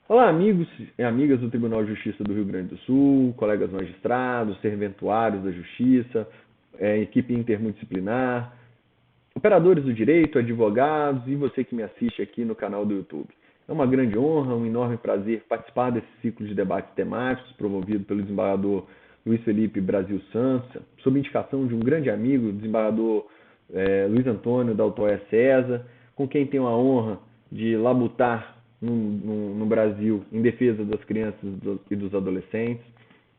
Olá, amigos e amigas do Tribunal de Justiça do Rio Grande do Sul, colegas magistrados, serventuários da Justiça, equipe interdisciplinar, operadores do direito, advogados e você que me assiste aqui no canal do YouTube. É uma grande honra, um enorme prazer participar desse ciclo de debates temáticos promovido pelo desembargador Luiz Felipe Brasil Santos, sob indicação de um grande amigo, o desembargador Luiz Antônio da Autóia César, com quem tenho a honra de labutar no Brasil em defesa das crianças e dos adolescentes.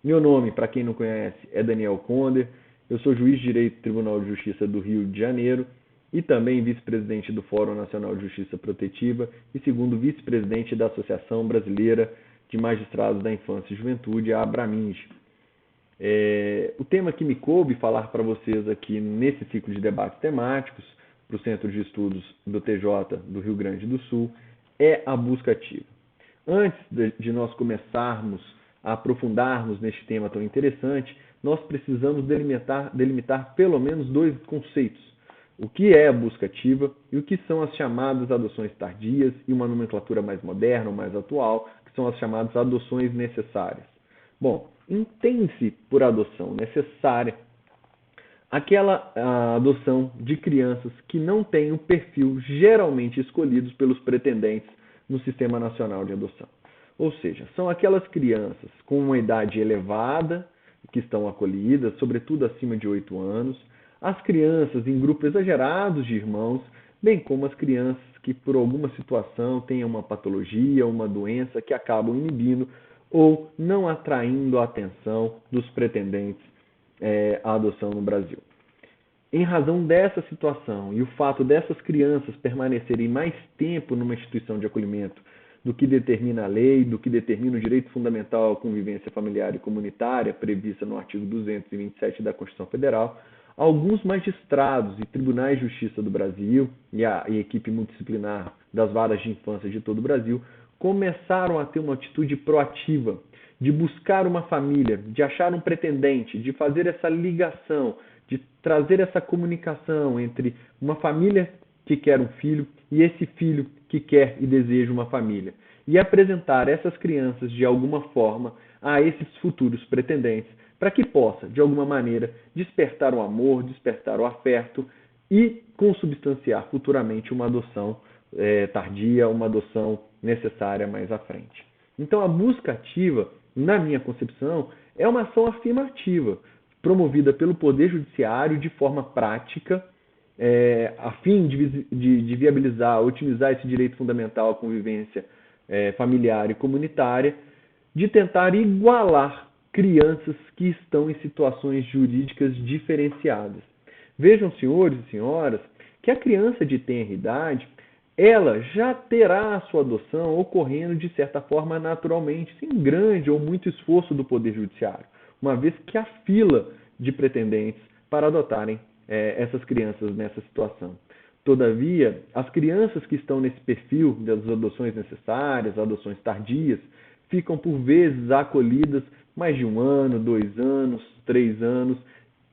Meu nome, para quem não conhece, é Daniel Conder. Eu sou juiz de Direito do Tribunal de Justiça do Rio de Janeiro e também vice-presidente do Fórum Nacional de Justiça Protetiva e segundo vice-presidente da Associação Brasileira de Magistrados da Infância e Juventude, a Abraminge. O tema que me coube falar para vocês aqui nesse ciclo de debates temáticos para o Centro de Estudos do TJ do Rio Grande do Sul é a busca ativa. Antes de nós começarmos a aprofundarmos neste tema tão interessante, nós precisamos delimitar pelo menos dois conceitos. O que é a busca ativa e o que são as chamadas adoções tardias e uma nomenclatura mais moderna ou mais atual, que são as chamadas adoções necessárias. Bom, entende-se por adoção necessária aquela adoção de crianças que não têm o perfil geralmente escolhidos pelos pretendentes no Sistema Nacional de Adoção. Ou seja, são aquelas crianças com uma idade elevada que estão acolhidas, sobretudo acima de 8 anos, as crianças em grupos exagerados de irmãos, bem como as crianças que por alguma situação tenham uma patologia, uma doença que acabam inibindo ou não atraindo a atenção dos pretendentes à adoção no Brasil. Em razão dessa situação e o fato dessas crianças permanecerem mais tempo numa instituição de acolhimento do que determina a lei, do que determina o direito fundamental à convivência familiar e comunitária, prevista no artigo 227 da Constituição Federal, alguns magistrados e tribunais de justiça do Brasil e a equipe multidisciplinar das varas de infância de todo o Brasil começaram a ter uma atitude proativa de buscar uma família, de achar um pretendente, de fazer essa ligação, de trazer essa comunicação entre uma família que quer um filho e esse filho que quer e deseja uma família. E apresentar essas crianças de alguma forma a esses futuros pretendentes para que possa, de alguma maneira, despertar o amor, despertar o afeto e consubstanciar futuramente uma adoção tardia, uma adoção necessária mais à frente. Então, a busca ativa, na minha concepção, é uma ação afirmativa, promovida pelo Poder Judiciário de forma prática, a fim de viabilizar, otimizar esse direito fundamental à convivência familiar e comunitária, de tentar igualar crianças que estão em situações jurídicas diferenciadas. Vejam, senhores e senhoras, que a criança de tenra idade ela já terá a sua adoção ocorrendo de certa forma naturalmente, sem grande ou muito esforço do Poder Judiciário, uma vez que há fila de pretendentes para adotarem essas crianças nessa situação. Todavia, as crianças que estão nesse perfil das adoções necessárias, adoções tardias, ficam por vezes acolhidas mais de 1 ano, 2 anos, 3 anos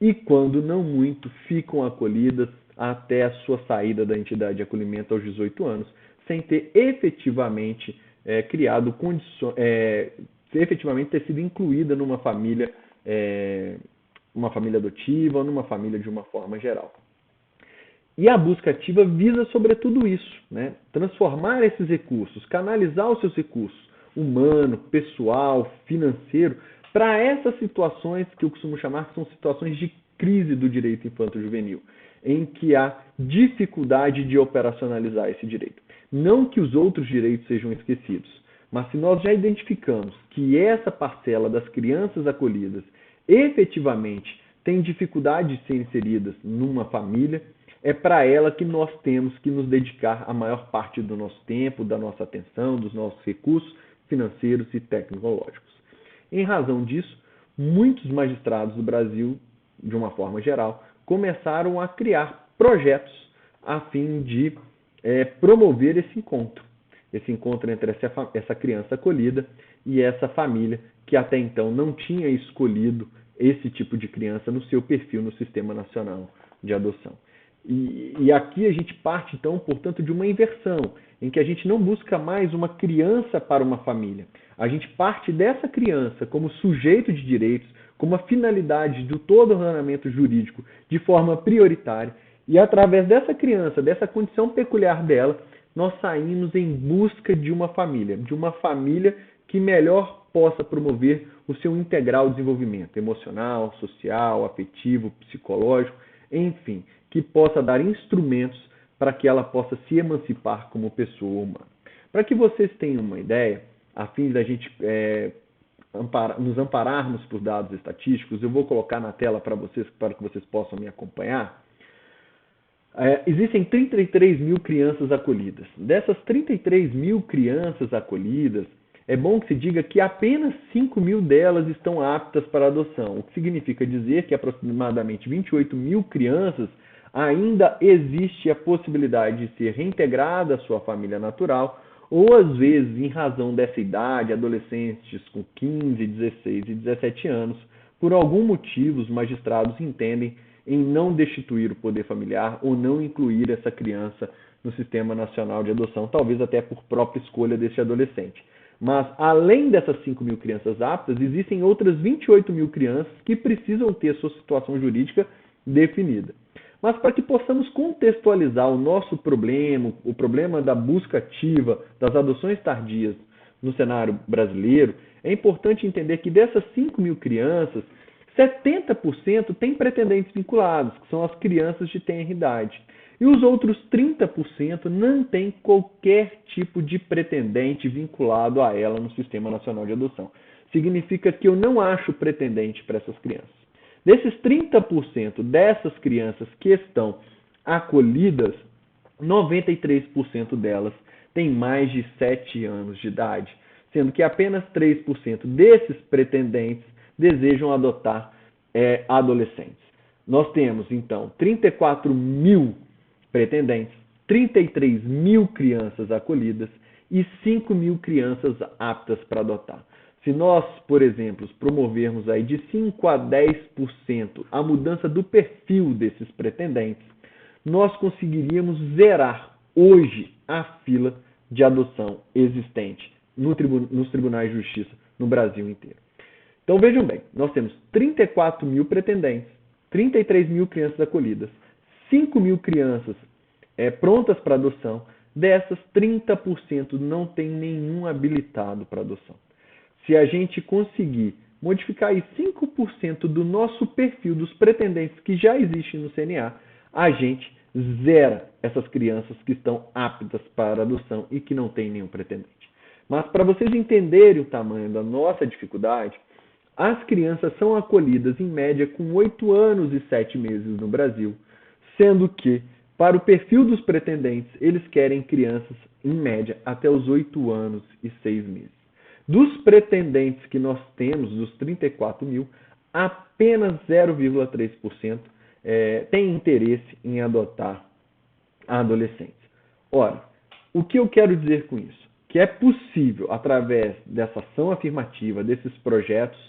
e, quando não muito, ficam acolhidas até a sua saída da entidade de acolhimento aos 18 anos, sem ter efetivamente criado condições, efetivamente ter sido incluída numa família adotiva ou numa família de uma forma geral. E a busca ativa visa sobretudo isso, né? Transformar esses recursos, canalizar os seus recursos humano, pessoal, financeiro, para essas situações que eu costumo chamar que são situações de crise do direito infanto-juvenil, em que há dificuldade de operacionalizar esse direito. Não que os outros direitos sejam esquecidos, mas se nós já identificamos que essa parcela das crianças acolhidas efetivamente tem dificuldade de ser inseridas numa família, é para ela que nós temos que nos dedicar a maior parte do nosso tempo, da nossa atenção, dos nossos recursos financeiros e tecnológicos. Em razão disso, muitos magistrados do Brasil, de uma forma geral, começaram a criar projetos a fim de promover esse encontro entre essa criança acolhida e essa família que até então não tinha escolhido esse tipo de criança no seu perfil no Sistema Nacional de Adoção. E aqui a gente parte, então, portanto, de uma inversão, em que a gente não busca mais uma criança para uma família. A gente parte dessa criança como sujeito de direitos, como a finalidade do todo ordenamento jurídico de forma prioritária, e através dessa criança, dessa condição peculiar dela, nós saímos em busca de uma família que melhor possa promover o seu integral desenvolvimento emocional, social, afetivo, psicológico, enfim, que possa dar instrumentos para que ela possa se emancipar como pessoa humana. Para que vocês tenham uma ideia, a fim da gente nos ampararmos por dados estatísticos, eu vou colocar na tela para que vocês possam me acompanhar. Existem 33 mil crianças acolhidas. Dessas 33 mil crianças acolhidas, é bom que se diga que apenas 5 mil delas estão aptas para adoção, o que significa dizer que aproximadamente 28 mil crianças ainda existe a possibilidade de ser reintegrada à sua família natural, ou às vezes, em razão dessa idade, adolescentes com 15, 16 e 17 anos, por algum motivo os magistrados entendem em não destituir o poder familiar ou não incluir essa criança no Sistema Nacional de Adoção, talvez até por própria escolha desse adolescente. Mas, além dessas 5 mil crianças aptas, existem outras 28 mil crianças que precisam ter sua situação jurídica definida. Mas para que possamos contextualizar o nosso problema, o problema da busca ativa, das adoções tardias no cenário brasileiro, é importante entender que dessas 5 mil crianças, 70% têm pretendentes vinculados, que são as crianças de tenra idade. E os outros 30% não têm qualquer tipo de pretendente vinculado a ela no Sistema Nacional de Adoção. Significa que eu não acho pretendente para essas crianças. Desses 30% dessas crianças que estão acolhidas, 93% delas têm mais de 7 anos de idade, sendo que apenas 3% desses pretendentes desejam adotar adolescentes. Nós temos, então, 34 mil pretendentes, 33 mil crianças acolhidas e 5 mil crianças aptas para adotar. Se nós, por exemplo, promovermos aí de 5 a 10% a mudança do perfil desses pretendentes, nós conseguiríamos zerar hoje a fila de adoção existente nos tribunais de justiça no Brasil inteiro. Então vejam bem, nós temos 34 mil pretendentes, 33 mil crianças acolhidas, 5 mil crianças prontas para adoção, dessas 30% não tem nenhum habilitado para adoção. Se a gente conseguir modificar aí 5% do nosso perfil dos pretendentes que já existem no CNA, a gente zera essas crianças que estão aptas para adoção e que não têm nenhum pretendente. Mas para vocês entenderem o tamanho da nossa dificuldade, as crianças são acolhidas em média com 8 anos e 7 meses no Brasil, sendo que, para o perfil dos pretendentes, eles querem crianças, em média, até os 8 anos e 6 meses. Dos pretendentes que nós temos, dos 34 mil, apenas 0,3% tem interesse em adotar adolescentes. Ora, o que eu quero dizer com isso? Que é possível, através dessa ação afirmativa, desses projetos,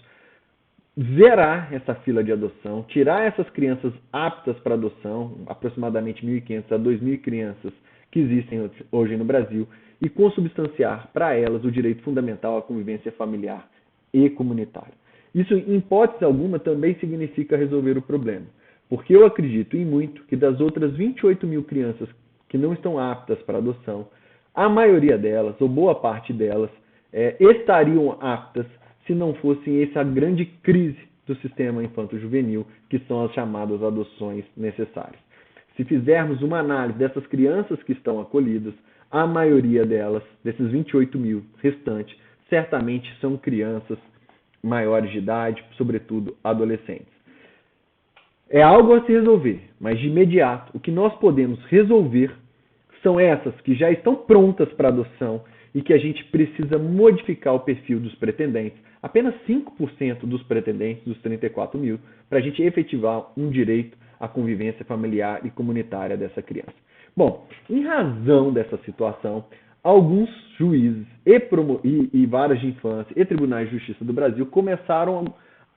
zerar essa fila de adoção, tirar essas crianças aptas para adoção, aproximadamente 1.500 a 2.000 crianças que existem hoje no Brasil, e consubstanciar para elas o direito fundamental à convivência familiar e comunitária. Isso, em hipótese alguma, também significa resolver o problema, porque eu acredito em muito que das outras 28 mil crianças que não estão aptas para adoção, a maioria delas, ou boa parte delas, estariam aptas se não fosse essa grande crise do sistema infanto-juvenil, que são as chamadas adoções necessárias. Se fizermos uma análise dessas crianças que estão acolhidas, a maioria delas, desses 28 mil restantes, certamente são crianças maiores de idade, sobretudo adolescentes. É algo a se resolver, mas de imediato, o que nós podemos resolver são essas que já estão prontas para adoção e que a gente precisa modificar o perfil dos pretendentes, apenas 5% dos pretendentes, dos 34 mil, para a gente efetivar um direito à convivência familiar e comunitária dessa criança. Bom, em razão dessa situação, alguns juízes e varas de infância e tribunais de justiça do Brasil começaram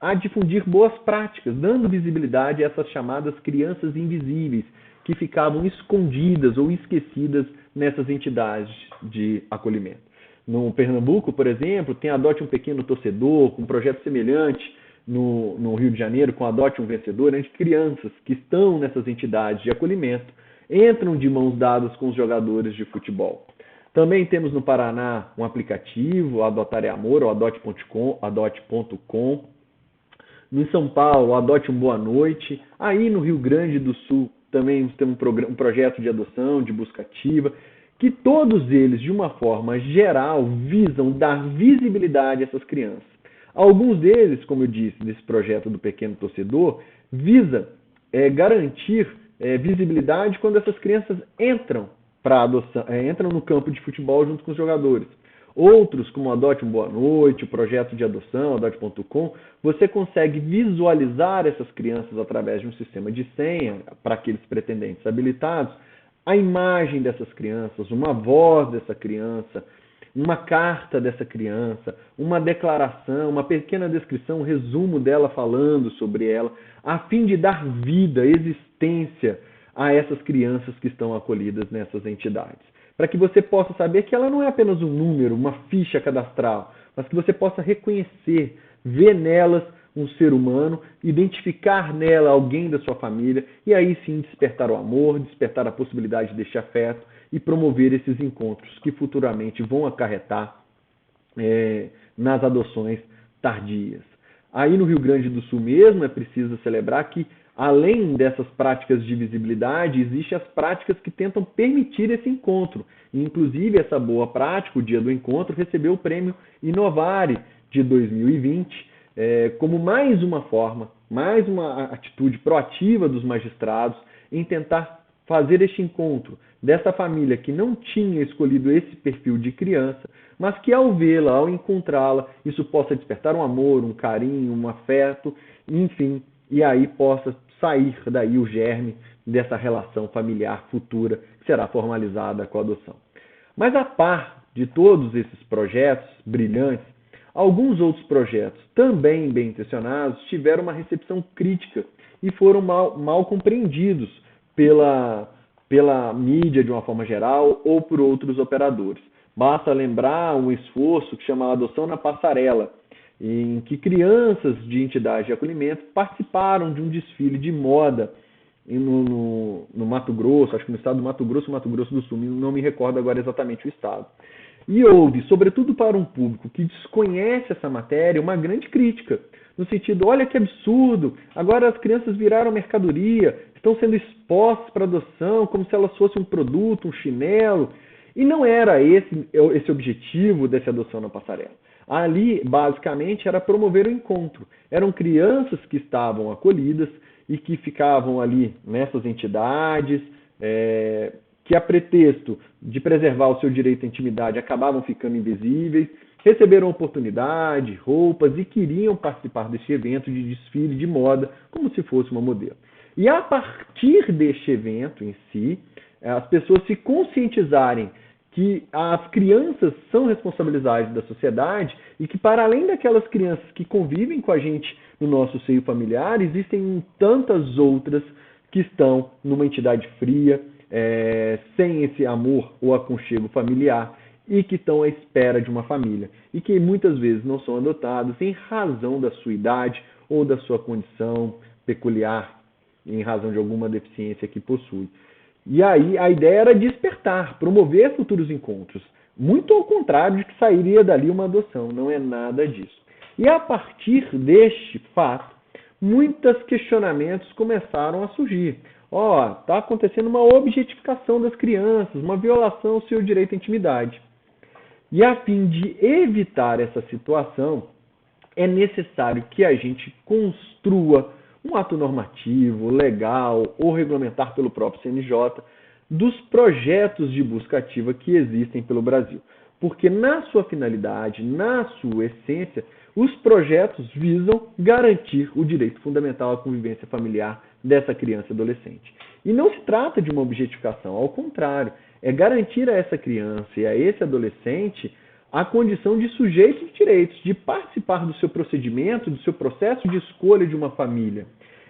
a difundir boas práticas, dando visibilidade a essas chamadas crianças invisíveis, que ficavam escondidas ou esquecidas nessas entidades de acolhimento. No Pernambuco, por exemplo, tem Adote um Pequeno Torcedor, um projeto semelhante no Rio de Janeiro, com Adote um Vencedor, onde crianças que estão nessas entidades de acolhimento entram de mãos dadas com os jogadores de futebol. Também temos no Paraná um aplicativo, Adotar é Amor, ou adote.com. Em São Paulo, Adote um Boa Noite. Aí no Rio Grande do Sul também temos um projeto de adoção, de busca ativa, que todos eles, de uma forma geral, visam dar visibilidade a essas crianças. Alguns deles, como eu disse, desse projeto do Pequeno Torcedor, visa garantir visibilidade quando essas crianças entram para adoção, entram no campo de futebol junto com os jogadores. Outros, como Adote um Boa Noite, o projeto de adoção, adote.com, você consegue visualizar essas crianças através de um sistema de senha para aqueles pretendentes habilitados, a imagem dessas crianças, uma voz dessa criança, uma carta dessa criança, uma declaração, uma pequena descrição, um resumo dela falando sobre ela, a fim de dar vida, existência a essas crianças que estão acolhidas nessas entidades. Para que você possa saber que ela não é apenas um número, uma ficha cadastral, mas que você possa reconhecer, ver nelas um ser humano, identificar nela alguém da sua família e aí sim despertar o amor, despertar a possibilidade deste afeto e promover esses encontros que futuramente vão acarretar nas adoções tardias. Aí no Rio Grande do Sul mesmo é preciso celebrar que, além dessas práticas de visibilidade, existem as práticas que tentam permitir esse encontro. E, inclusive, essa boa prática, o Dia do Encontro, recebeu o prêmio Inovare de 2020, como mais uma forma, mais uma atitude proativa dos magistrados em tentar fazer este encontro dessa família que não tinha escolhido esse perfil de criança, mas que ao vê-la, ao encontrá-la, isso possa despertar um amor, um carinho, um afeto, enfim, e aí possa sair daí o germe dessa relação familiar futura que será formalizada com a adoção. Mas a par de todos esses projetos brilhantes, alguns outros projetos também bem intencionados tiveram uma recepção crítica e foram mal compreendidos pela mídia de uma forma geral ou por outros operadores. Basta lembrar um esforço que chama Adoção na Passarela, em que crianças de entidades de acolhimento participaram de um desfile de moda no Mato Grosso, acho que no estado do Mato Grosso do Sul, não me recordo agora exatamente o estado. E houve, sobretudo para um público que desconhece essa matéria, uma grande crítica, no sentido, olha que absurdo, agora as crianças viraram mercadoria, estão sendo expostas para adoção como se elas fossem um produto, um chinelo, e não era esse objetivo dessa adoção na passarela. Ali, basicamente, era promover o encontro. Eram crianças que estavam acolhidas e que ficavam ali nessas entidades, que a pretexto de preservar o seu direito à intimidade acabavam ficando invisíveis, receberam oportunidade, roupas e queriam participar deste evento de desfile de moda como se fosse uma modelo. E a partir deste evento em si, as pessoas se conscientizarem que as crianças são responsabilidade da sociedade e que, para além daquelas crianças que convivem com a gente no nosso seio familiar, existem tantas outras que estão numa entidade fria, sem esse amor ou aconchego familiar e que estão à espera de uma família e que muitas vezes não são adotados em razão da sua idade ou da sua condição peculiar, em razão de alguma deficiência que possui. E aí a ideia era despertar, promover futuros encontros. Muito ao contrário de que sairia dali uma adoção, não é nada disso. E a partir deste fato, muitos questionamentos começaram a surgir. Está acontecendo uma objetificação das crianças, uma violação ao seu direito à intimidade. E a fim de evitar essa situação, é necessário que a gente construa um ato normativo, legal ou regulamentar pelo próprio CNJ dos projetos de busca ativa que existem pelo Brasil. Porque na sua finalidade, na sua essência, os projetos visam garantir o direito fundamental à convivência familiar dessa criança e adolescente. E não se trata de uma objetificação, ao contrário, é garantir a essa criança e a esse adolescente a condição de sujeito de direitos, de participar do seu procedimento, do seu processo de escolha de uma família.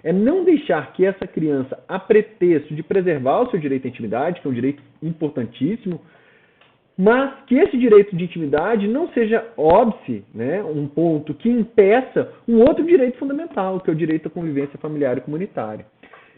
é não deixar que essa criança, a pretexto de preservar o seu direito à intimidade, que é um direito importantíssimo, mas que esse direito de intimidade não seja óbice, né, um ponto que impeça um outro direito fundamental, que é o direito à convivência familiar e comunitária.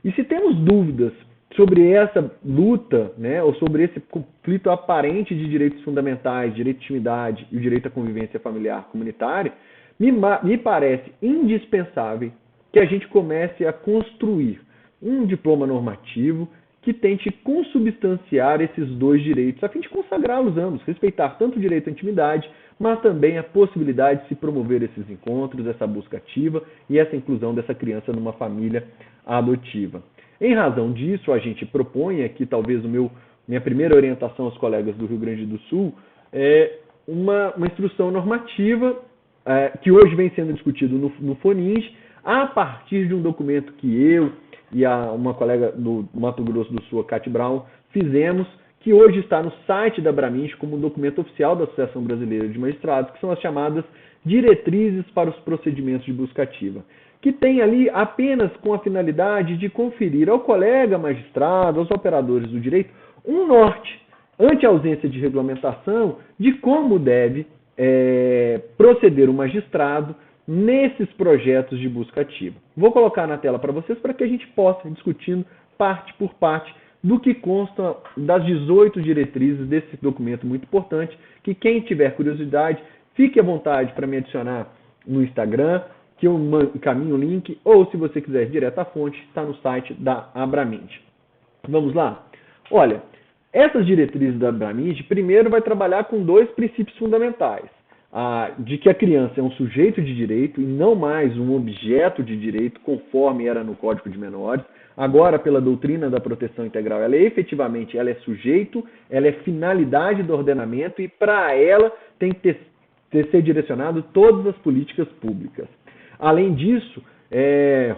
E se temos dúvidas sobre essa luta, né, ou sobre esse conflito aparente de direitos fundamentais, direito de intimidade e o direito à convivência familiar comunitária, me parece indispensável que a gente comece a construir um diploma normativo que tente consubstanciar esses dois direitos, a fim de consagrá-los ambos, respeitar tanto o direito à intimidade, mas também a possibilidade de se promover esses encontros, essa busca ativa e essa inclusão dessa criança numa família adotiva. Em razão disso, a gente propõe aqui, talvez, minha primeira orientação aos colegas do Rio Grande do Sul, é uma instrução normativa que hoje vem sendo discutido no FONINGE, a partir de um documento que eu e uma colega do Mato Grosso do Sul, a Cate Brown, fizemos, que hoje está no site da Abraminch como um documento oficial da Associação Brasileira de Magistrados, que são as chamadas Diretrizes para os Procedimentos de Busca Ativa, que tem ali apenas com a finalidade de conferir ao colega magistrado, aos operadores do direito, um norte, ante a ausência de regulamentação, de como deve proceder o magistrado nesses projetos de busca ativa. Vou colocar na tela para vocês para que a gente possa ir discutindo parte por parte do que consta das 18 diretrizes desse documento muito importante, que quem tiver curiosidade, fique à vontade para me adicionar no Instagram, que eu encaminho o link, ou se você quiser ir direto à fonte, está no site da Abraminch. Vamos lá? Olha, essas diretrizes da Abraminch, primeiro vai trabalhar com dois princípios fundamentais. De que a criança é um sujeito de direito e não mais um objeto de direito, conforme era no Código de Menores. Agora, pela doutrina da proteção integral, ela é sujeito, ela é finalidade do ordenamento e para ela tem que ser direcionado todas as políticas públicas. Além disso,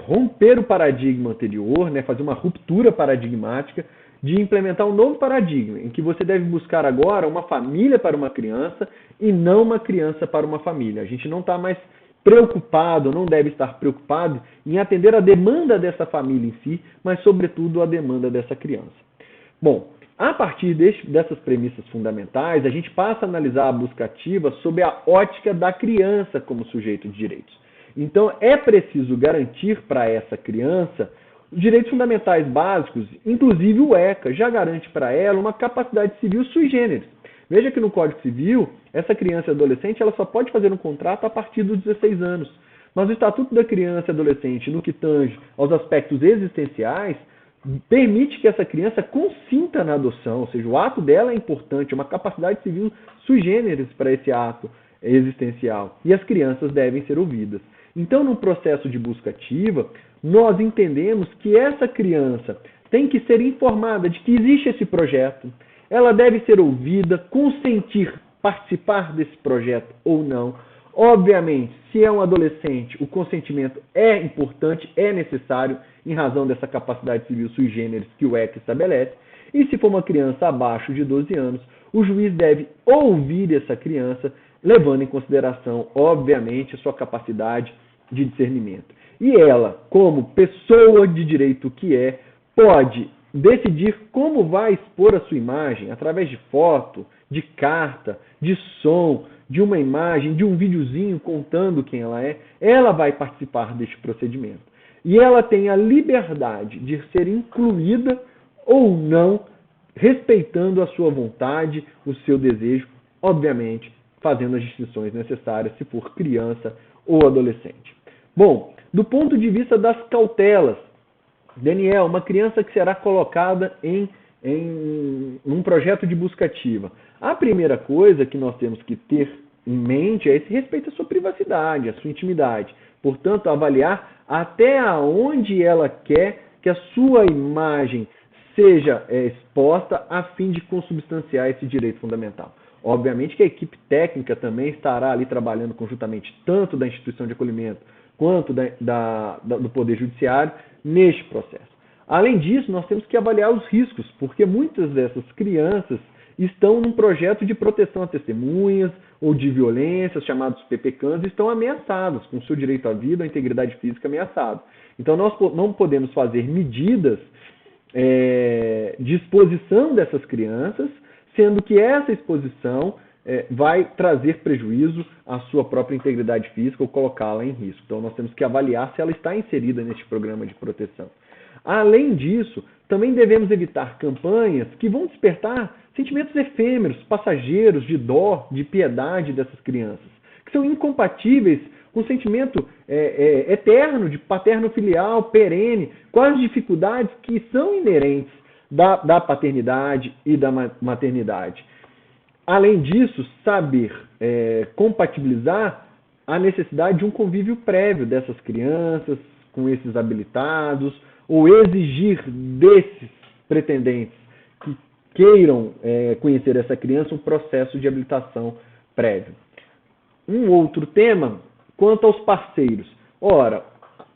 romper o paradigma anterior, né, fazer uma ruptura paradigmática, de implementar um novo paradigma, em que você deve buscar agora uma família para uma criança e não uma criança para uma família. A gente não está mais preocupado, não deve estar preocupado em atender a demanda dessa família em si, mas sobretudo a demanda dessa criança. Bom, a partir dessas premissas fundamentais, a gente passa a analisar a busca ativa sob a ótica da criança como sujeito de direitos. Então, é preciso garantir para essa criança os direitos fundamentais básicos, inclusive o ECA, já garante para ela uma capacidade civil sui generis. Veja que no Código Civil, essa criança e adolescente ela só pode fazer um contrato a partir dos 16 anos. Mas o Estatuto da Criança e Adolescente, no que tange aos aspectos existenciais, permite que essa criança consinta na adoção, ou seja, o ato dela é importante, é uma capacidade civil sui generis para esse ato existencial. E as crianças devem ser ouvidas. Então, no processo de busca ativa, nós entendemos que essa criança tem que ser informada de que existe esse projeto, ela deve ser ouvida, consentir, participar desse projeto ou não. Obviamente, se é um adolescente, o consentimento é importante, é necessário, em razão dessa capacidade civil sui generis que o ECA estabelece. E se for uma criança abaixo de 12 anos, o juiz deve ouvir essa criança, levando em consideração, obviamente, a sua capacidade de discernimento. E ela, como pessoa de direito que é, pode decidir como vai expor a sua imagem, através de foto, de carta, de som, de uma imagem, de um videozinho contando quem ela vai participar deste procedimento. E ela tem a liberdade de ser incluída ou não, respeitando a sua vontade, o seu desejo, obviamente, fazendo as distinções necessárias se for criança ou adolescente. Bom, do ponto de vista das cautelas, Daniel, uma criança que será colocada em um projeto de busca ativa. A primeira coisa que nós temos que ter em mente é esse respeito à sua privacidade, à sua intimidade. Portanto, avaliar até onde ela quer que a sua imagem seja exposta a fim de consubstanciar esse direito fundamental. Obviamente que a equipe técnica também estará ali trabalhando conjuntamente, tanto da instituição de acolhimento quanto do Poder Judiciário, neste processo. Além disso, nós temos que avaliar os riscos, porque muitas dessas crianças estão num projeto de proteção a testemunhas ou de violências, chamados PPCANs, e estão ameaçadas, com seu direito à vida, à integridade física ameaçado. Então, nós não podemos fazer medidas de exposição dessas crianças, sendo que essa exposição vai trazer prejuízo à sua própria integridade física ou colocá-la em risco. Então, nós temos que avaliar se ela está inserida neste programa de proteção. Além disso, também devemos evitar campanhas que vão despertar sentimentos efêmeros, passageiros, de dó, de piedade dessas crianças, que são incompatíveis com o sentimento eterno de paterno-filial, perene, com as dificuldades que são inerentes da paternidade e da maternidade. Além disso, saber compatibilizar a necessidade de um convívio prévio dessas crianças com esses habilitados, ou exigir desses pretendentes que queiram conhecer essa criança um processo de habilitação prévio. Um outro tema, quanto aos parceiros. Ora,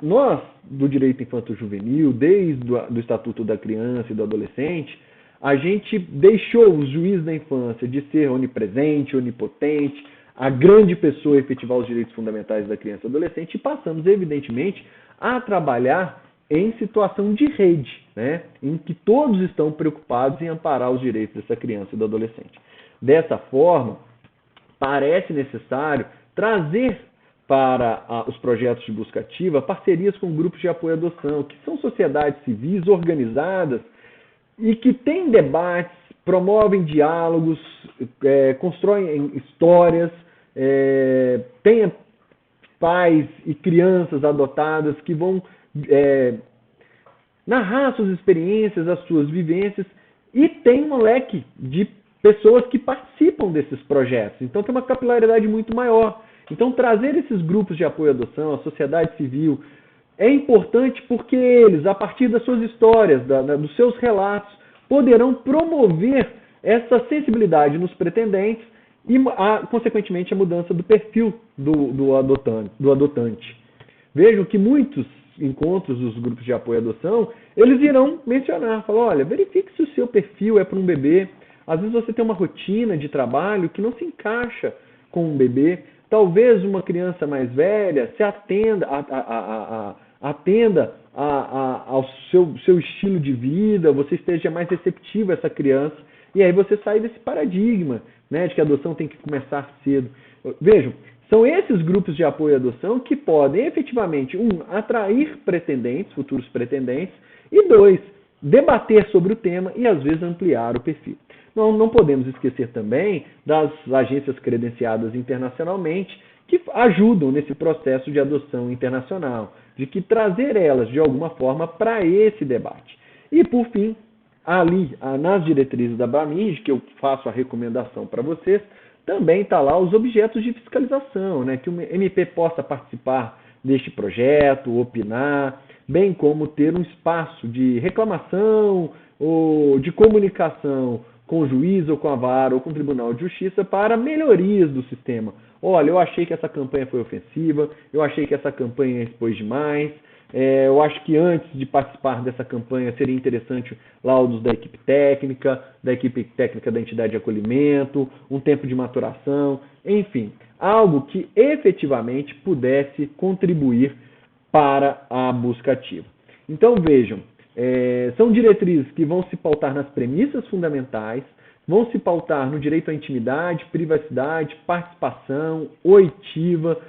nós, do direito infanto-juvenil, desde o Estatuto da Criança e do Adolescente, a gente deixou o juiz da infância de ser onipresente, onipotente, a grande pessoa a efetivar os direitos fundamentais da criança e do adolescente, e passamos, evidentemente, a trabalhar em situação de rede, né, em que todos estão preocupados em amparar os direitos dessa criança e do adolescente. Dessa forma, parece necessário trazer para os projetos de busca ativa parcerias com grupos de apoio à adoção, que são sociedades civis organizadas e que têm debates, promovem diálogos, constroem histórias, têm pais e crianças adotadas que vão narrar suas experiências, as suas vivências, e tem um leque de pessoas que participam desses projetos. Então tem uma capilaridade muito maior. Então trazer esses grupos de apoio à adoção, a sociedade civil, é importante porque eles, a partir das suas histórias, dos seus relatos, poderão promover essa sensibilidade nos pretendentes e, consequentemente, a mudança do perfil do adotante. Vejam que muitos encontros dos grupos de apoio à adoção, eles irão mencionar, falar, olha, verifique se o seu perfil é para um bebê. Às vezes você tem uma rotina de trabalho que não se encaixa com um bebê. Talvez uma criança mais velha se atenda ao seu estilo de vida, você esteja mais receptivo a essa criança, e aí você sai desse paradigma, né, de que a adoção tem que começar cedo. Vejam, são esses grupos de apoio à adoção que podem efetivamente, atrair pretendentes, futuros pretendentes, e dois, debater sobre o tema e às vezes ampliar o perfil. Não podemos esquecer também das agências credenciadas internacionalmente que ajudam nesse processo de adoção internacional, de que trazer elas de alguma forma para esse debate. E por fim, ali nas diretrizes da BRAMIG, que eu faço a recomendação para vocês, também está lá os objetos de fiscalização, né, que o MP possa participar deste projeto, opinar, bem como ter um espaço de reclamação ou de comunicação com o juiz ou com a vara ou com o Tribunal de Justiça para melhorias do sistema. Olha, eu achei que essa campanha foi ofensiva, eu achei que essa campanha expôs demais, eu acho que antes de participar dessa campanha seria interessante laudos da equipe técnica da entidade de acolhimento, um tempo de maturação, enfim, algo que efetivamente pudesse contribuir para a busca ativa. Então vejam, são diretrizes que vão se pautar nas premissas fundamentais, vão se pautar no direito à intimidade, privacidade, participação, oitiva,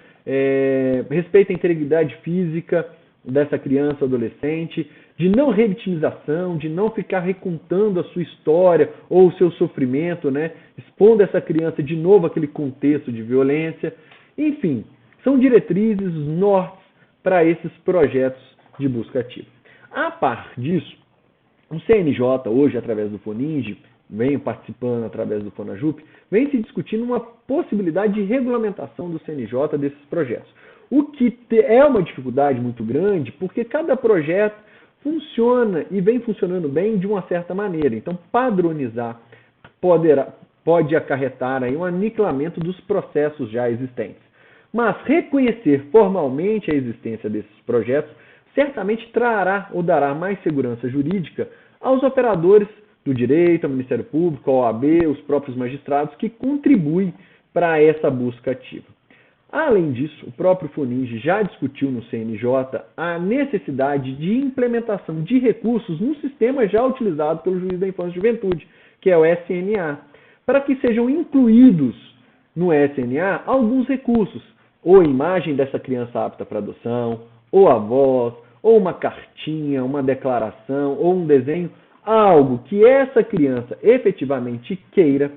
respeito à integridade física dessa criança ou adolescente, de não revitimização, de não ficar recontando a sua história ou o seu sofrimento, né, expondo essa criança de novo àquele contexto de violência. Enfim, são diretrizes, nortes para esses projetos de busca ativa. A par disso, o CNJ hoje, através do FONINGE, vem participando através do FONAJUP, vem se discutindo uma possibilidade de regulamentação do CNJ desses projetos. O que é uma dificuldade muito grande, porque cada projeto funciona e vem funcionando bem de uma certa maneira. Então, padronizar pode acarretar aí um aniquilamento dos processos já existentes. Mas reconhecer formalmente a existência desses projetos certamente trará ou dará mais segurança jurídica aos operadores do Direito, ao Ministério Público, ao OAB, os próprios magistrados, que contribuem para essa busca ativa. Além disso, o próprio FUNINGE já discutiu no CNJ a necessidade de implementação de recursos no sistema já utilizado pelo Juiz da Infância e Juventude, que é o SNA, para que sejam incluídos no SNA alguns recursos, ou imagem dessa criança apta para adoção, ou a voz, ou uma cartinha, uma declaração, ou um desenho, algo que essa criança efetivamente queira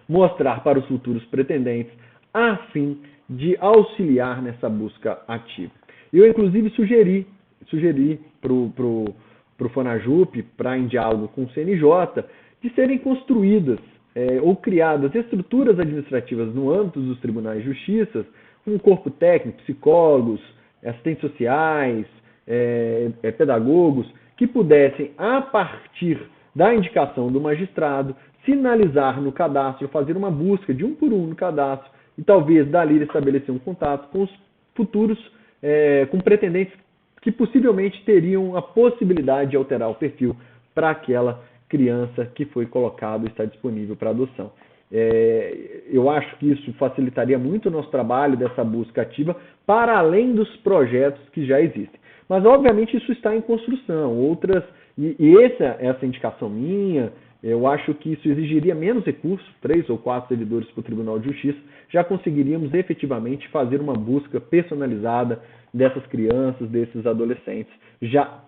mostrar para os futuros pretendentes, a fim de auxiliar nessa busca ativa. Eu, inclusive, sugeri para o FONAJUP, para em diálogo com o CNJ, de serem construídas ou criadas estruturas administrativas no âmbito dos tribunais de justiça, um corpo técnico, psicólogos, assistentes sociais, pedagogos, que pudessem, a partir da indicação do magistrado, sinalizar no cadastro, fazer uma busca de um por um no cadastro, e talvez dali estabelecer um contato com os futuros, com pretendentes que possivelmente teriam a possibilidade de alterar o perfil para aquela criança que foi colocado e está disponível para adoção. Eu acho que isso facilitaria muito o nosso trabalho dessa busca ativa, para além dos projetos que já existem. Mas, obviamente, isso está em construção. Essa indicação minha, eu acho que isso exigiria menos recursos, 3 ou 4 servidores para o Tribunal de Justiça, já conseguiríamos efetivamente fazer uma busca personalizada dessas crianças, desses adolescentes, já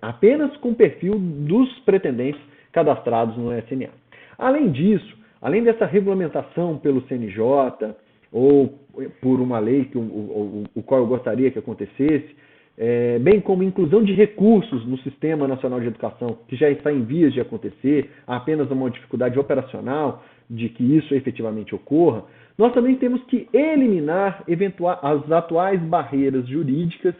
apenas com o perfil dos pretendentes cadastrados no SNA. Além disso, além dessa regulamentação pelo CNJ, ou por uma lei o qual eu gostaria que acontecesse, bem como inclusão de recursos no Sistema Nacional de Educação, que já está em vias de acontecer, há apenas uma dificuldade operacional de que isso efetivamente ocorra, nós também temos que eliminar as atuais barreiras jurídicas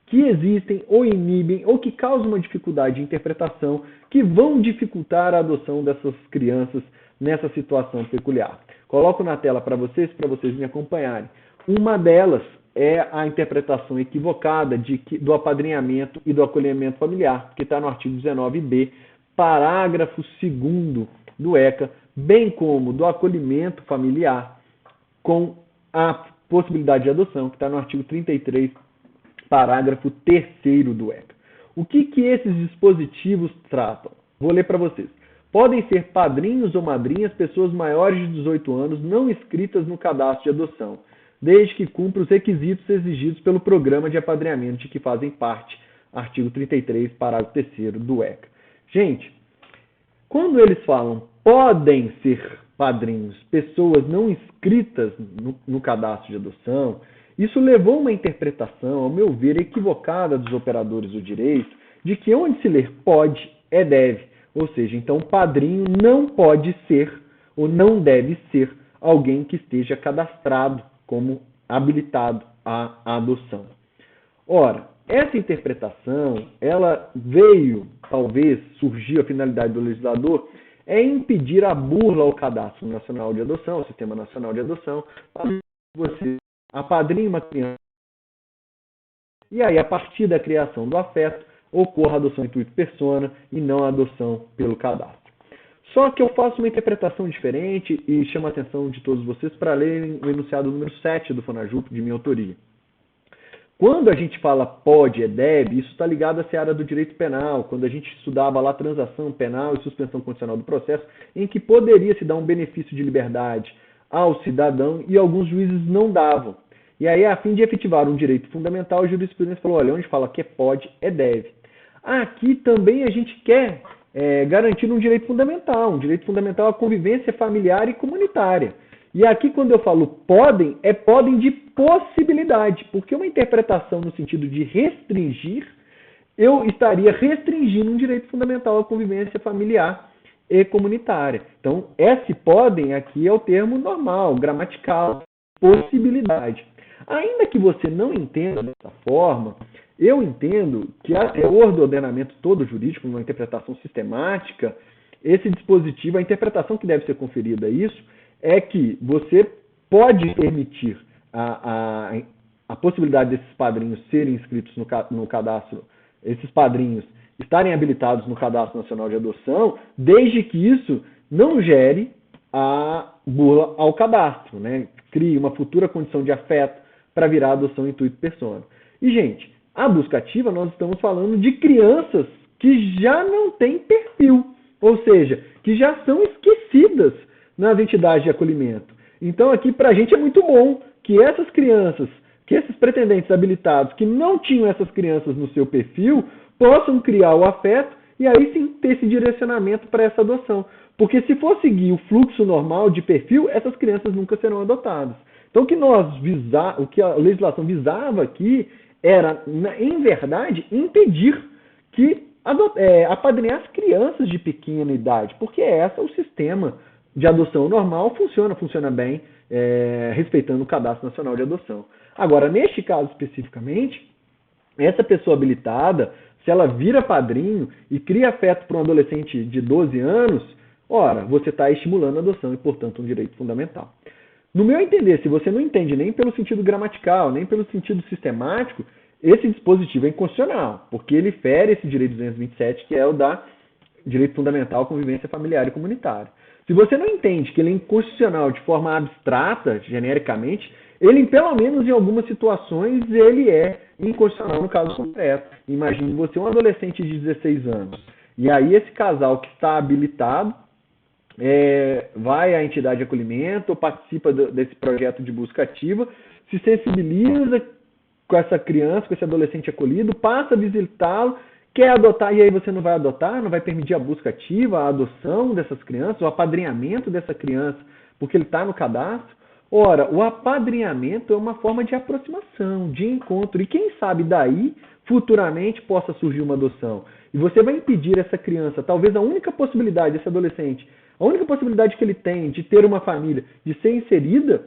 que existem ou inibem ou que causam uma dificuldade de interpretação que vão dificultar a adoção dessas crianças nessa situação peculiar. Coloco na tela para vocês me acompanharem. Uma delas é a interpretação equivocada do apadrinhamento e do acolhimento familiar, que está no artigo 19b, parágrafo 2º do ECA, bem como do acolhimento familiar com a possibilidade de adoção, que está no artigo 33, parágrafo 3º do ECA. O que esses dispositivos tratam? Vou ler para vocês. Podem ser padrinhos ou madrinhas pessoas maiores de 18 anos não inscritas no cadastro de adoção, desde que cumpra os requisitos exigidos pelo programa de apadrinhamento de que fazem parte, artigo 33, parágrafo 3º do ECA. Gente, quando eles falam podem ser padrinhos pessoas não inscritas no cadastro de adoção, isso levou uma interpretação, ao meu ver, equivocada dos operadores do direito, de que onde se ler pode, é deve. Ou seja, então o padrinho não pode ser ou não deve ser alguém que esteja cadastrado como habilitado à adoção. Ora, essa interpretação, ela veio, talvez, surgiu a finalidade do legislador, é impedir a burla ao Cadastro Nacional de Adoção, ao Sistema Nacional de Adoção, para você apadrinhe uma criança. E aí, a partir da criação do afeto, ocorra a adoção intuito persona e não a adoção pelo cadastro. Só que eu faço uma interpretação diferente e chamo a atenção de todos vocês para lerem o enunciado número 7 do FONAJUP, de minha autoria. Quando a gente fala pode, é deve, isso está ligado à seara do direito penal, quando a gente estudava lá transação penal e suspensão condicional do processo, em que poderia se dar um benefício de liberdade ao cidadão e alguns juízes não davam. E aí, a fim de efetivar um direito fundamental, a jurisprudência falou, olha, onde fala que é pode, é deve. Aqui também a gente quer garantir um direito fundamental à convivência familiar e comunitária. E aqui, quando eu falo podem, é podem de possibilidade, porque uma interpretação no sentido de restringir, eu estaria restringindo um direito fundamental à convivência familiar e comunitária. Então, esse podem aqui é o termo normal, gramatical, possibilidade. Ainda que você não entenda dessa forma, eu entendo que a teor do ordenamento todo jurídico, numa interpretação sistemática, esse dispositivo, a interpretação que deve ser conferida a isso, é que você pode permitir a possibilidade desses padrinhos serem inscritos no cadastro, esses padrinhos estarem habilitados no Cadastro Nacional de Adoção, desde que isso não gere a burla ao cadastro, né? Crie uma futura condição de afeto para virar adoção intuito persona. E, gente, a busca ativa, nós estamos falando de crianças que já não têm perfil, ou seja, que já são esquecidas nas entidades de acolhimento. Então, aqui, para a gente é muito bom que essas crianças, que esses pretendentes habilitados que não tinham essas crianças no seu perfil, possam criar o afeto e aí sim ter esse direcionamento para essa adoção. Porque se for seguir o fluxo normal de perfil, essas crianças nunca serão adotadas. Então, o que a legislação visava aqui era, em verdade, impedir que apadrinhar as crianças de pequena idade, porque o sistema de adoção normal funciona bem, respeitando o Cadastro Nacional de Adoção. Agora, neste caso especificamente, essa pessoa habilitada, se ela vira padrinho e cria afeto para um adolescente de 12 anos, ora, você está estimulando a adoção e, portanto, um direito fundamental. No meu entender, se você não entende nem pelo sentido gramatical, nem pelo sentido sistemático, esse dispositivo é inconstitucional, porque ele fere esse direito 227, que é o da direito fundamental, convivência familiar e comunitária. Se você não entende que ele é inconstitucional de forma abstrata, genericamente, ele, pelo menos em algumas situações, ele é inconstitucional no caso concreto. Imagine você um adolescente de 16 anos, e aí esse casal que está habilitado vai à entidade de acolhimento ou participa desse projeto de busca ativa, se sensibiliza com essa criança, com esse adolescente acolhido, passa a visitá-lo, quer adotar, e aí você não vai adotar, não vai permitir a busca ativa, a adoção dessas crianças, o apadrinhamento dessa criança, porque ele está no cadastro. Ora, o apadrinhamento é uma forma de aproximação, de encontro, e quem sabe daí, futuramente, possa surgir uma adoção. E você vai impedir essa criança, talvez a única possibilidade desse adolescente, a única possibilidade que ele tem de ter uma família, de ser inserida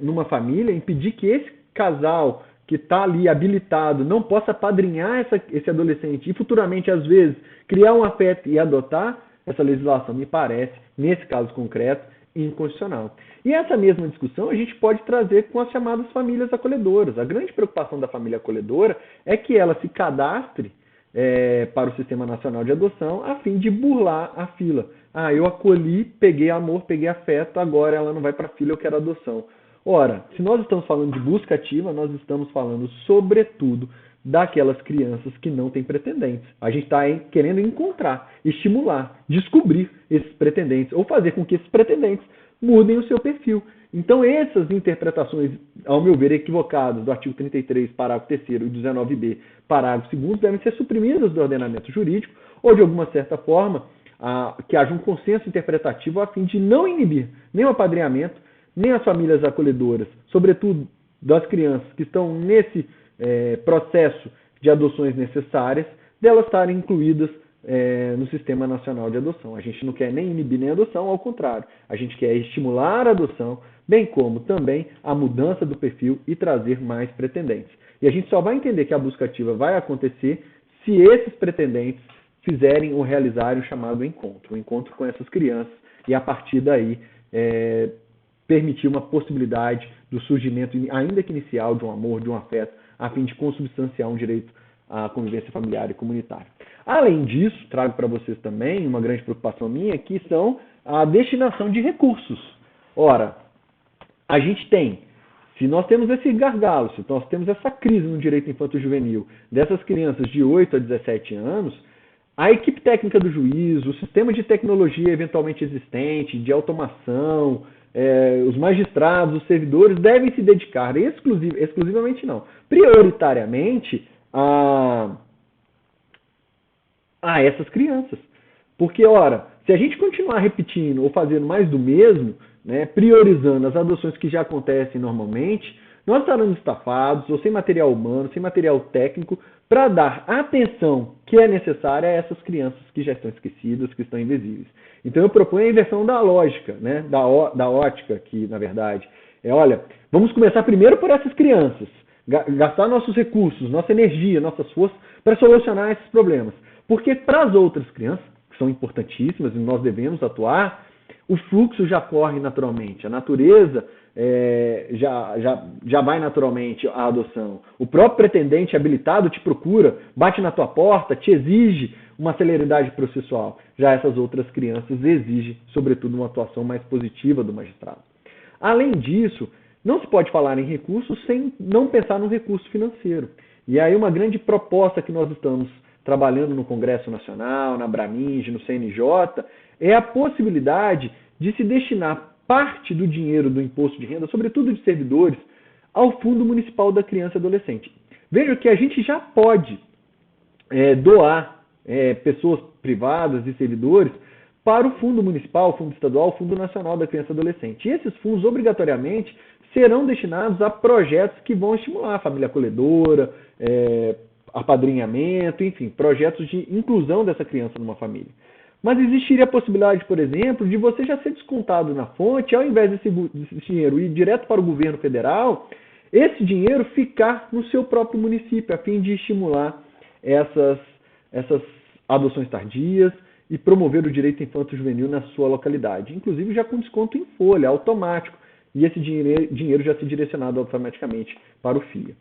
numa família, impedir que esse casal que está ali habilitado não possa apadrinhar esse adolescente e futuramente, às vezes, criar um afeto e adotar, essa legislação me parece, nesse caso concreto, inconstitucional. E essa mesma discussão a gente pode trazer com as chamadas famílias acolhedoras. A grande preocupação da família acolhedora é que ela se cadastre para o Sistema Nacional de Adoção a fim de burlar a fila. Ah, eu acolhi, peguei amor, peguei afeto, agora ela não vai para a fila, eu quero adoção. Ora, se nós estamos falando de busca ativa, nós estamos falando, sobretudo, daquelas crianças que não têm pretendentes. A gente está querendo encontrar, estimular, descobrir esses pretendentes, ou fazer com que esses pretendentes mudem o seu perfil. Então, essas interpretações, ao meu ver, equivocadas do artigo 33, parágrafo 3º e 19b, parágrafo 2º, devem ser suprimidas do ordenamento jurídico, ou, de alguma certa forma, que haja um consenso interpretativo a fim de não inibir nem o apadrinhamento, nem as famílias acolhedoras, sobretudo das crianças que estão nesse processo de adoções necessárias, delas estarem incluídas no Sistema Nacional de Adoção. A gente não quer nem inibir nem a adoção, ao contrário. A gente quer estimular a adoção, bem como também a mudança do perfil e trazer mais pretendentes. E a gente só vai entender que a busca ativa vai acontecer se esses pretendentes fizerem ou realizarem o chamado encontro, o encontro com essas crianças, e a partir daí permitir uma possibilidade do surgimento, ainda que inicial, de um amor, de um afeto, a fim de consubstanciar um direito à convivência familiar e comunitária. Além disso, trago para vocês também uma grande preocupação minha, que são a destinação de recursos. Ora, a gente tem, se nós temos esse gargalo, se nós temos essa crise no direito infanto-juvenil dessas crianças de 8 a 17 anos, a equipe técnica do juízo, o sistema de tecnologia eventualmente existente, de automação, os magistrados, os servidores devem se dedicar exclusivamente não, prioritariamente a essas crianças. Porque, ora, se a gente continuar repetindo ou fazendo mais do mesmo, né, priorizando as adoções que já acontecem normalmente, nós estaremos estafados ou sem material humano, sem material técnico, para dar atenção que é necessária a essas crianças que já estão esquecidas, que estão invisíveis. Então eu proponho a inversão da lógica, né, da ótica, que na verdade olha, vamos começar primeiro por essas crianças, gastar nossos recursos, nossa energia, nossas forças para solucionar esses problemas. Porque para as outras crianças, que são importantíssimas e nós devemos atuar, O fluxo já corre naturalmente, a natureza já vai naturalmente à adoção. O próprio pretendente habilitado te procura, bate na tua porta, te exige uma celeridade processual. Já essas outras crianças exigem, sobretudo, uma atuação mais positiva do magistrado. Além disso, não se pode falar em recursos sem não pensar no recurso financeiro. E aí uma grande proposta que nós estamos trabalhando no Congresso Nacional, na Braminge, no CNJ, é a possibilidade de se destinar parte do dinheiro do imposto de renda, sobretudo de servidores, ao Fundo Municipal da Criança e Adolescente. Veja que a gente já pode doar pessoas privadas e servidores para o Fundo Municipal, Fundo Estadual, Fundo Nacional da Criança e Adolescente. E esses fundos, obrigatoriamente, serão destinados a projetos que vão estimular a família acolhedora, apadrinhamento, enfim, projetos de inclusão dessa criança numa família. Mas existiria a possibilidade, por exemplo, de você já ser descontado na fonte, ao invés desse dinheiro ir direto para o governo federal, esse dinheiro ficar no seu próprio município, a fim de estimular essas adoções tardias e promover o direito infanto-juvenil na sua localidade, inclusive já com desconto em folha, automático, e esse dinheiro já ser direcionado automaticamente para o FIA.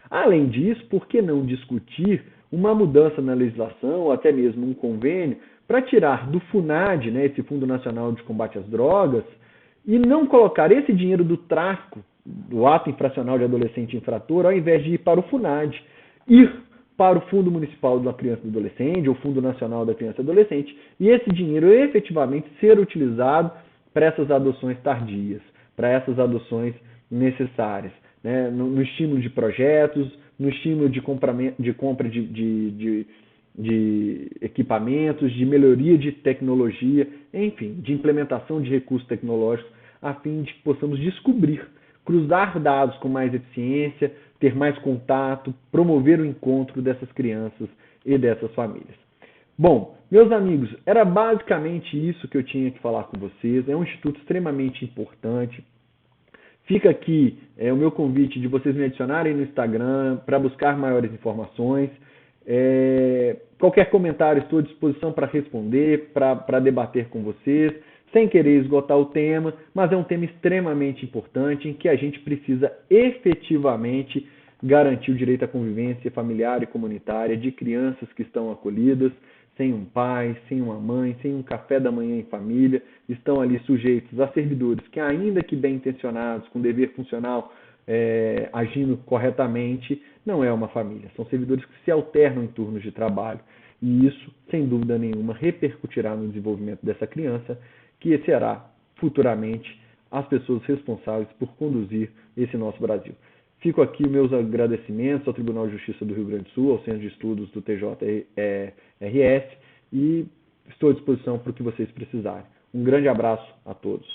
Além disso, por que não discutir uma mudança na legislação, ou até mesmo um convênio, para tirar do FUNAD, esse Fundo Nacional de Combate às Drogas, e não colocar esse dinheiro do tráfico, do ato infracional de adolescente infrator, ao invés de ir para o FUNAD, ir para o Fundo Municipal da Criança e do Adolescente, ou Fundo Nacional da Criança e Adolescente, e esse dinheiro efetivamente ser utilizado para essas adoções tardias, para essas adoções necessárias, no estímulo de projetos, no estímulo de compra de equipamentos, de melhoria de tecnologia, enfim, de implementação de recursos tecnológicos, a fim de que possamos descobrir, cruzar dados com mais eficiência, ter mais contato, promover o encontro dessas crianças e dessas famílias. Bom, meus amigos, era basicamente isso que eu tinha que falar com vocês. É um instituto extremamente importante. Fica aqui o meu convite de vocês me adicionarem no Instagram para buscar maiores informações. Qualquer comentário, estou à disposição para responder, para debater com vocês, sem querer esgotar o tema, mas é um tema extremamente importante em que a gente precisa efetivamente garantir o direito à convivência familiar e comunitária de crianças que estão acolhidas, sem um pai, sem uma mãe, sem um café da manhã em família, estão ali sujeitos a servidores que, ainda que bem intencionados, com dever funcional, agindo corretamente, não é uma família. São servidores que se alternam em turnos de trabalho. E isso, sem dúvida nenhuma, repercutirá no desenvolvimento dessa criança, que será futuramente as pessoas responsáveis por conduzir esse nosso Brasil. Fico aqui meus agradecimentos ao Tribunal de Justiça do Rio Grande do Sul, ao Centro de Estudos do TJRS, e estou à disposição para o que vocês precisarem. Um grande abraço a todos.